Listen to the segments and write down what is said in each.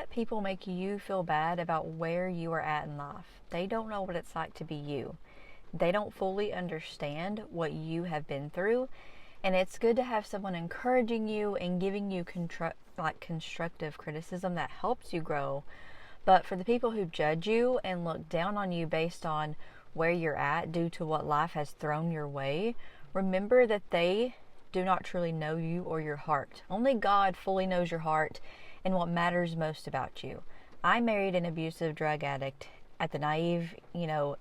let people make you feel bad about where you are at in life. They don't know what it's like to be you. They don't fully understand what you have been through. And it's good to have someone encouraging you and giving you constructive criticism that helps you grow. But for the people who judge you and look down on you based on where you're at due to what life has thrown your way, remember that they do not truly know you or your heart. Only God fully knows your heart and what matters most about you. I married an abusive drug addict at the naive,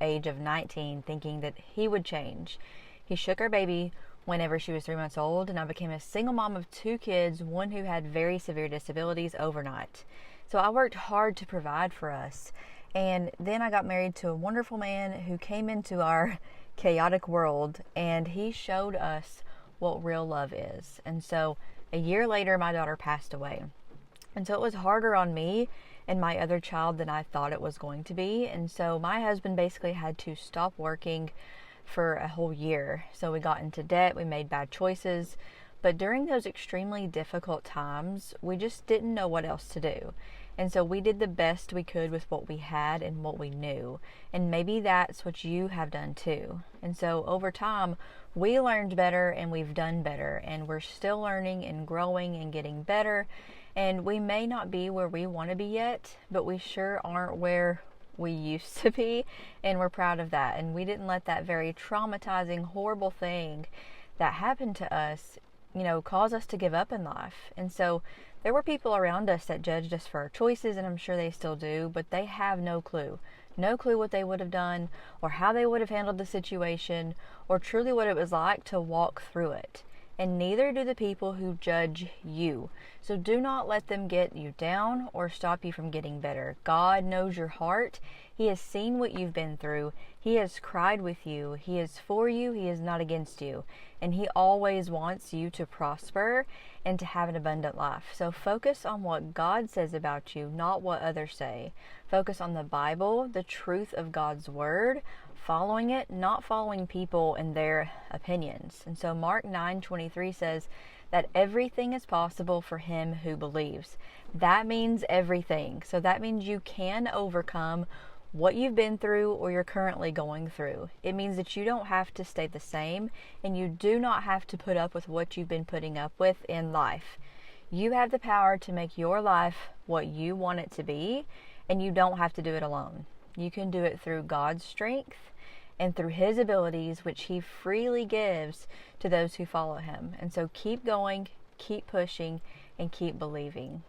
age of 19, thinking that he would change. He shook our baby whenever she was 3 months old, and I became a single mom of 2 kids, one who had very severe disabilities, overnight. So I worked hard to provide for us. And then I got married to a wonderful man who came into our chaotic world, and he showed us what real love is. And so a year later, my daughter passed away. And so it was harder on me and my other child than I thought it was going to be. And so my husband basically had to stop working for a whole year. So we got into debt, we made bad choices. But during those extremely difficult times, we just didn't know what else to do. And so we did the best we could with what we had and what we knew. And maybe that's what you have done too. And so over time, we learned better and we've done better. And we're still learning and growing and getting better. And we may not be where we want to be yet, but we sure aren't where we used to be. And we're proud of that. And we didn't let that very traumatizing, horrible thing that happened to us cause us to give up in life. And so there were people around us that judged us for our choices, and I'm sure they still do, but they have no clue what they would have done or how they would have handled the situation or truly what it was like to walk through it. And neither do the people who judge you. So do not let them get you down or stop you from getting better. God knows your heart. He has seen what you've been through. He has cried with you. He is for you. He is not against you. And He always wants you to prosper and to have an abundant life. So focus on what God says about you, not what others say. Focus on the Bible, the truth of God's Word, following it, not following people and their opinions. And so Mark 9:23 says that everything is possible for him who believes. That means everything. So that means you can overcome what you've been through or you're currently going through. It means that you don't have to stay the same and you do not have to put up with what you've been putting up with in life. You have the power to make your life what you want it to be, and you don't have to do it alone. You can do it through God's strength and through His abilities, which He freely gives to those who follow Him. And so keep going, keep pushing, and keep believing.